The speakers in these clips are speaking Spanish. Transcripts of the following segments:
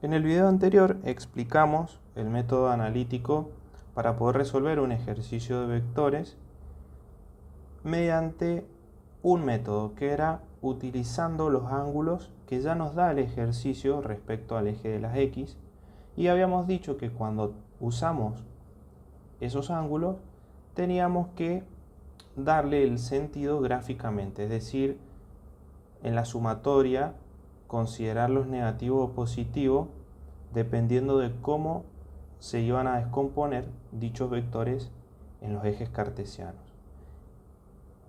En el video anterior explicamos el método analítico para poder resolver un ejercicio de vectores mediante un método que era utilizando los ángulos que ya nos da el ejercicio respecto al eje de las X, y habíamos dicho que cuando usamos esos ángulos teníamos que darle el sentido gráficamente, es decir, en la sumatoria considerarlos negativos o positivos dependiendo de cómo se iban a descomponer dichos vectores en los ejes cartesianos.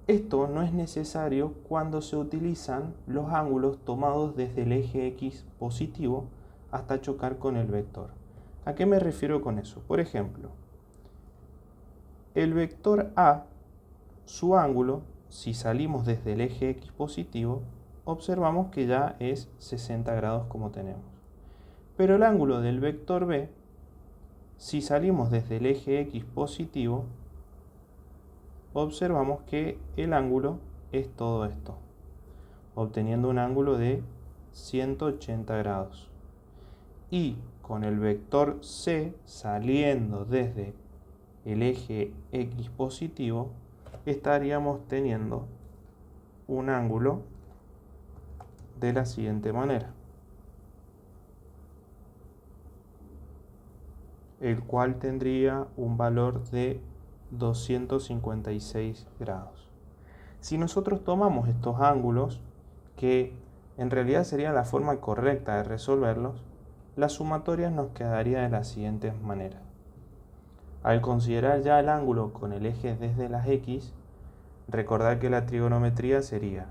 Esto no es necesario cuando se utilizan los ángulos tomados desde el eje X positivo hasta chocar con el vector. ¿A qué me refiero con eso? Por ejemplo, el vector A, su ángulo, si salimos desde el eje X positivo, observamos que ya es 60 grados como tenemos. Pero el ángulo del vector B, si salimos desde el eje X positivo, observamos que el ángulo es todo esto, obteniendo un ángulo de 180 grados. Y con el vector C saliendo desde el eje X positivo, estaríamos teniendo un ángulo de la siguiente manera, el cual tendría un valor de 256 grados. Si nosotros tomamos estos ángulos, que en realidad sería la forma correcta de resolverlos, la sumatoria nos quedaría de la siguiente manera. Al considerar ya el ángulo con el eje desde las X, recordar que la trigonometría sería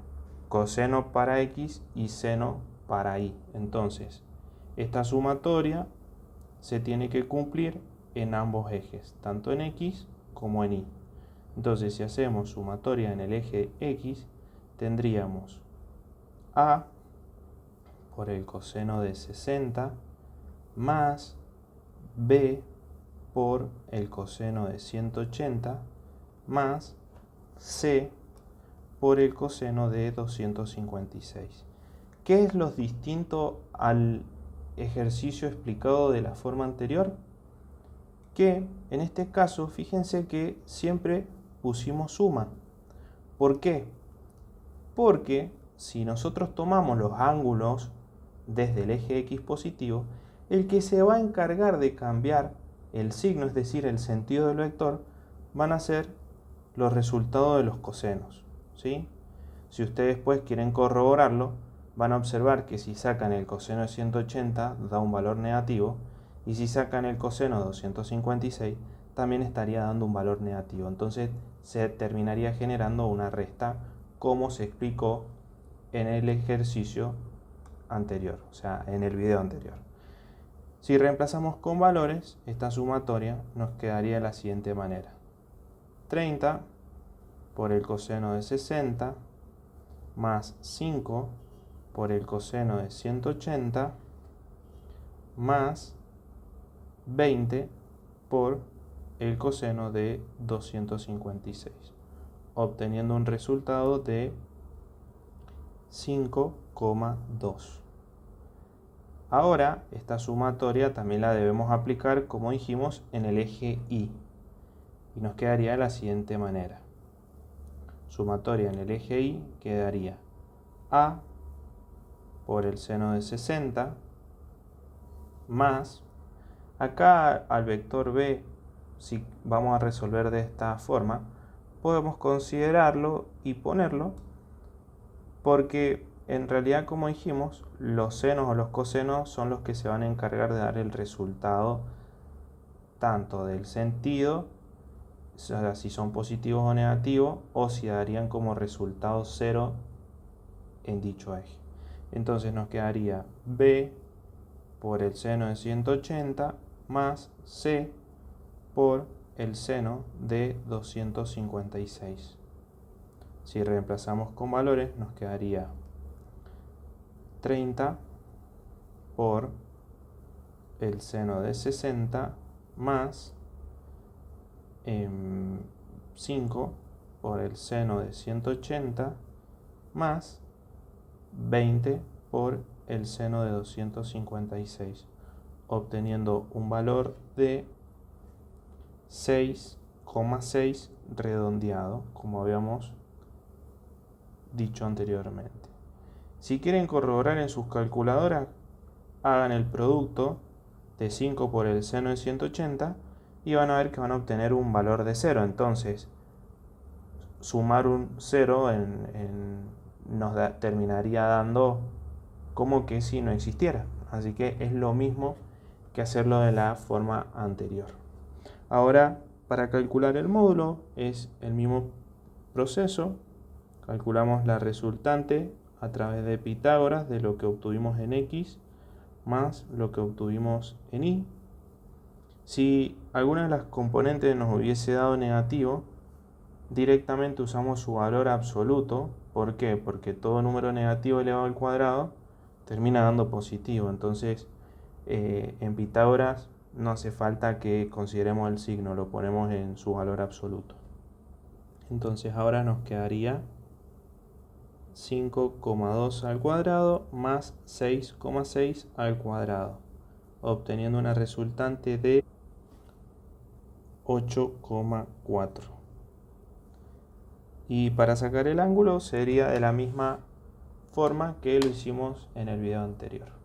coseno para X y seno para Y. Entonces, esta sumatoria se tiene que cumplir en ambos ejes, tanto en X como en Y. Entonces, si hacemos sumatoria en el eje X, tendríamos A por el coseno de 60 más B por el coseno de 180 más C por el coseno de 256. ¿Qué es lo distinto al ejercicio explicado de la forma anterior? Que en este caso, fíjense que siempre pusimos suma. ¿Por qué? Porque si nosotros tomamos los ángulos desde el eje X positivo, el que se va a encargar de cambiar el signo, es decir, el sentido del vector, van a ser los resultados de los cosenos, ¿sí? Si ustedes después quieren corroborarlo, van a observar que si sacan el coseno de 180 da un valor negativo, y si sacan el coseno de 256 también estaría dando un valor negativo. Entonces se terminaría generando una resta, como se explicó en el ejercicio anterior, o sea, en el video anterior. Si reemplazamos con valores, esta sumatoria nos quedaría de la siguiente manera: 30 por el coseno de 60 más 5 por el coseno de 180 más 20 por el coseno de 256, obteniendo un resultado de 5,2. Ahora, esta sumatoria también la debemos aplicar, como dijimos, en el eje Y. Y nos quedaría de la siguiente manera. Sumatoria en el eje Y quedaría A por el seno de 60 más, acá al vector B, si vamos a resolver de esta forma, podemos considerarlo y ponerlo, porque en realidad, como dijimos, los senos o los cosenos son los que se van a encargar de dar el resultado tanto del sentido, o sea, si son positivos o negativos, o si darían como resultado 0 en dicho eje. Entonces nos quedaría B por el seno de 180 más C por el seno de 256. Si reemplazamos con valores, nos quedaría 30 por el seno de 60 más 5 por el seno de 180 más 20 por el seno de 256, obteniendo un valor de 6,6 redondeado, como habíamos dicho anteriormente. Si quieren corroborar en sus calculadoras, hagan el producto de 5 por el seno de 180 y van a ver que van a obtener un valor de 0. Entonces, sumar un 0 terminaría dando como que si no existiera. Así que es lo mismo que hacerlo de la forma anterior. Ahora, para calcular el módulo es el mismo proceso. Calculamos la resultante a través de Pitágoras de lo que obtuvimos en X más lo que obtuvimos en Y. Si alguna de las componentes nos hubiese dado negativo, directamente usamos su valor absoluto. ¿Por qué? Porque todo número negativo elevado al cuadrado termina dando positivo. Entonces, en Pitágoras no hace falta que consideremos el signo, lo ponemos en su valor absoluto. Entonces ahora nos quedaría 5,2 al cuadrado más 6,6 al cuadrado, obteniendo una resultante de 8,4. Y para sacar el ángulo sería de la misma forma que lo hicimos en el video anterior.